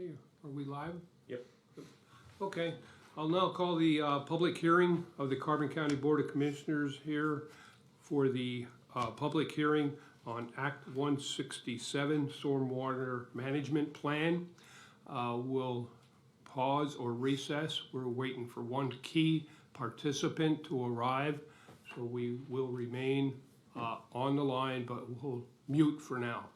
Okay, are we live? Yep. Okay, I'll now call the public hearing of the Carbon County Board of Commissioners here for the public hearing on Act 167 Stormwater Management Plan. We'll pause or recess. We're waiting for one key participant to arrive, so we will remain on the line, but we'll mute for now.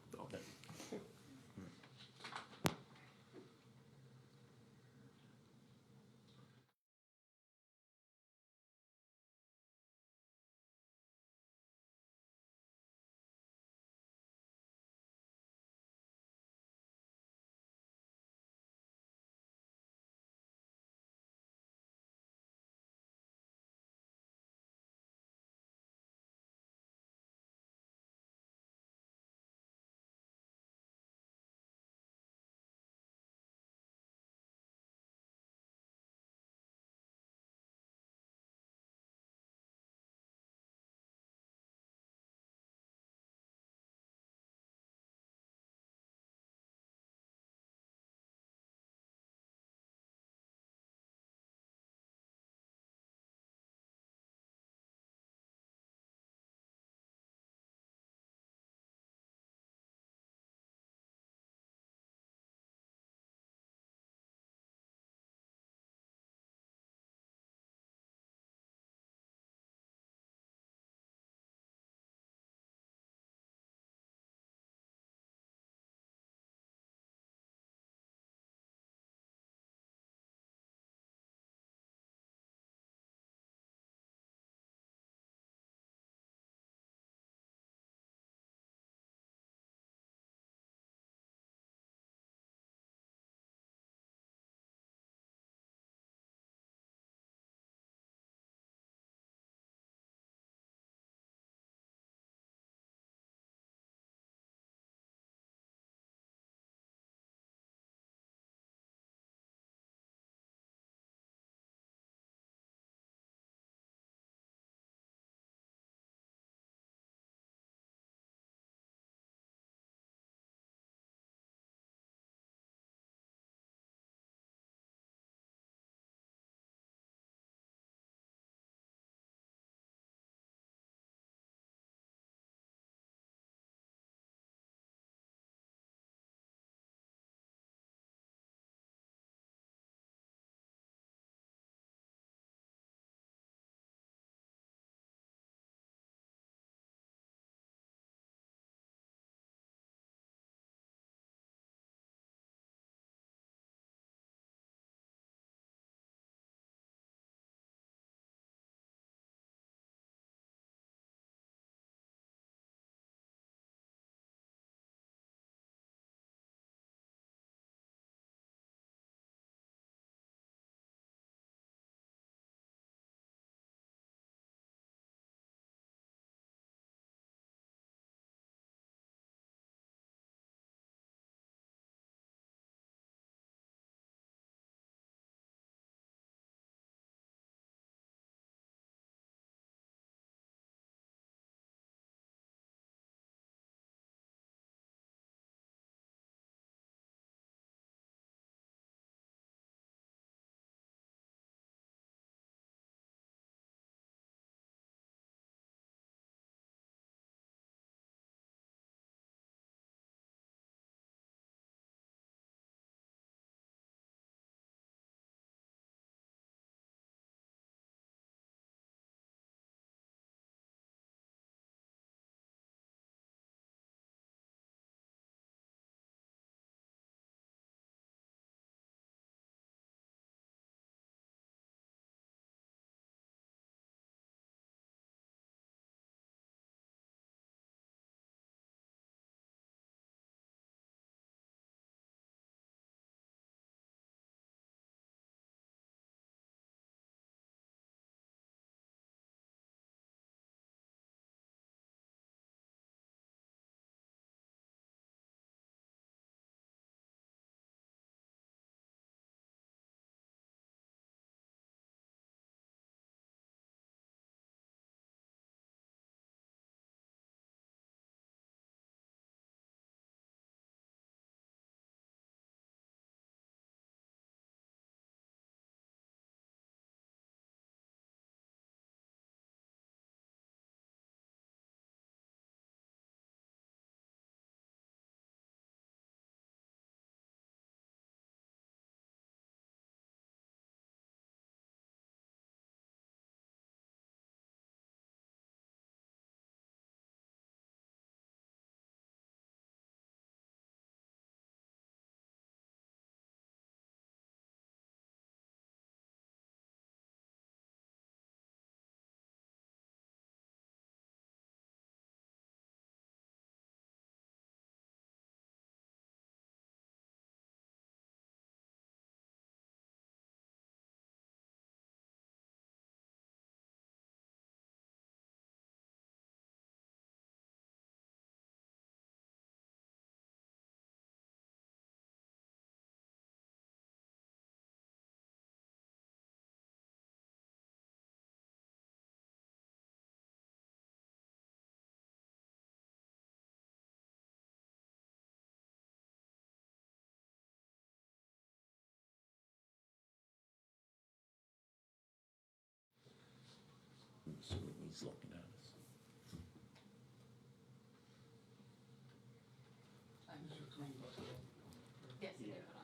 Yes, you can put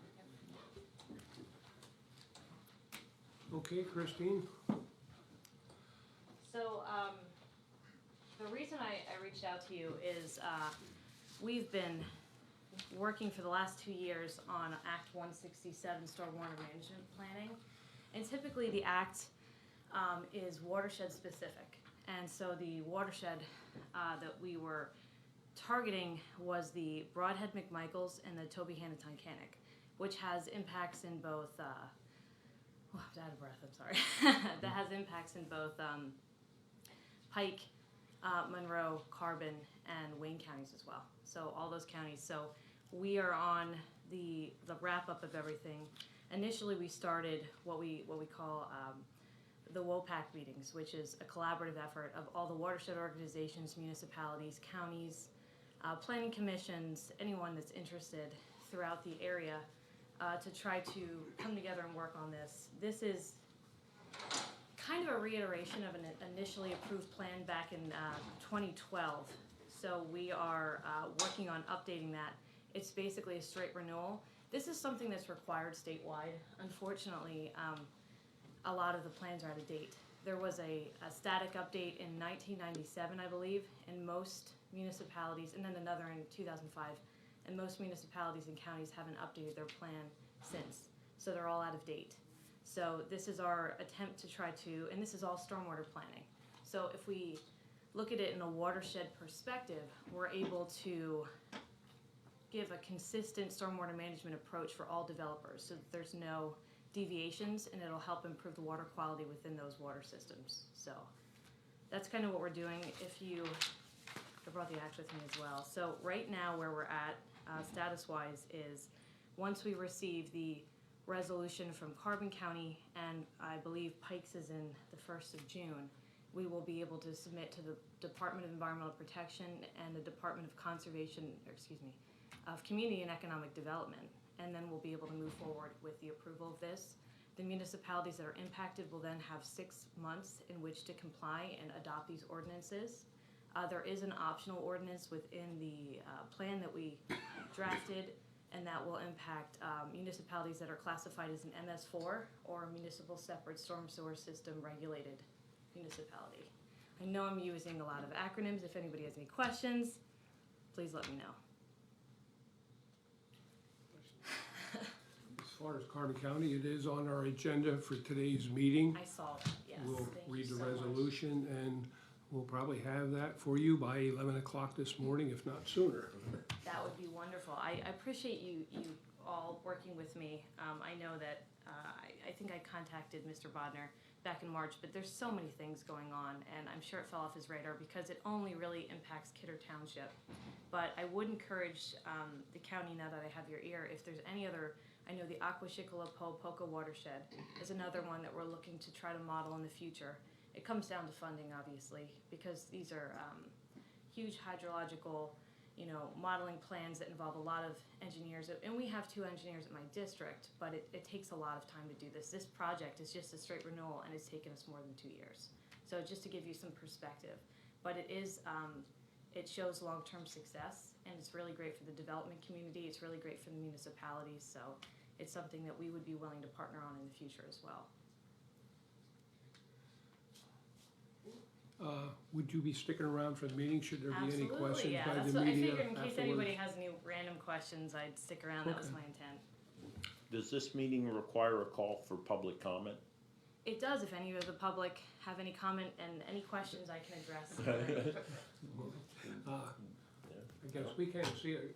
on. Okay, Christine? So, the reason I reached out to you is, we've been working for the last 2 years on Act 167 Stormwater Management Planning. And typically the act, is watershed specific. And so the watershed, that we were targeting was the Broadhead McMichaels and the Toby Hannaton-Cannock, which has impacts in both, I'm out of breath, I'm sorry. That has impacts in both Pike, Monroe, Carbon, and Wayne counties as well. So all those counties. So we are on the wrap up of everything. Initially, we started what we call the WOPAC meetings, which is a collaborative effort of all the watershed organizations, municipalities, counties, planning commissions, anyone that's interested throughout the area, to try to come together and work on this. This is kind of a reiteration of an initially approved plan back in 2012. So we are working on updating that. It's basically a straight renewal. This is something that's required statewide. Unfortunately, a lot of the plans are out of date. There was a static update in 1997, I believe, in most municipalities, and then another in 2005. And most municipalities and counties haven't updated their plan since. So they're all out of date. So this is our attempt to try to, and this is all stormwater planning. So if we look at it in a watershed perspective, we're able to give a consistent stormwater management approach for all developers so that there's no deviations, and it'll help improve the water quality within those water systems. So that's kind of what we're doing. I brought the act with me as well. So right now where we're at, status-wise, is once we receive the resolution from Carbon County, and I believe Pikes is in the 1st of June, we will be able to submit to the Department of Environmental Protection and the Department of of Community and Economic Development, and then we'll be able to move forward with the approval of this. The municipalities that are impacted will then have 6 months in which to comply and adopt these ordinances. There is an optional ordinance within the plan that we drafted, and that will impact municipalities that are classified as an MS4 or a municipal separate storm sewer system regulated municipality. I know I'm using a lot of acronyms. If anybody has any questions, please let me know. As far as Carbon County, it is on our agenda for today's meeting. I saw that, yes. We'll Thank you read the so much. resolution, and we'll probably have that for you by 11 o'clock this morning, if not sooner. That would be wonderful. I appreciate you all working with me. I know that I think I contacted Mr. Bodner back in March, but there's so many things going on, and I'm sure it fell off his radar because it only really impacts Kidder Township. But I would encourage the county, now that I have your ear, if there's any other, I know the Aquashikala-Poca watershed is another one that we're looking to try to model in the future. It comes down to funding, obviously, because these are huge hydrological, modeling plans that involve a lot of engineers. And we have 2 engineers at my district, but it takes a lot of time to do this. This project is just a straight renewal, and it's taken us more than 2 years. So just to give you some perspective. But it is, it shows long-term success, and it's really great for the development community. It's really great for the municipalities. So it's something that we would be willing to partner on in the future as well. Would you be sticking around for the meeting? Should there be any questions yeah. by That's the what I media figured in case afterwards? anybody has any random questions, I'd stick around. That was Okay. my intent. Does this meeting require a call for public comment? It does. If any of the public have any comment and any questions, I can address. I guess we can't see it.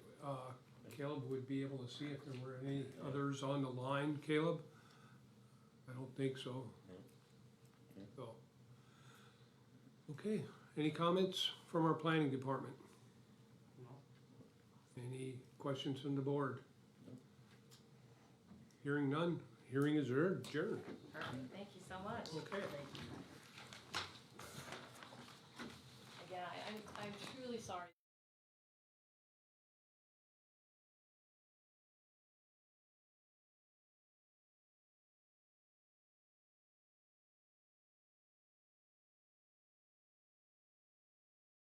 Caleb would be able to see if there were any others on the line. Caleb? I don't think so. So, okay, any comments from our planning department? Any questions from the board? Hearing none, hearing is adjourned. Perfect. Thank you so much. Okay.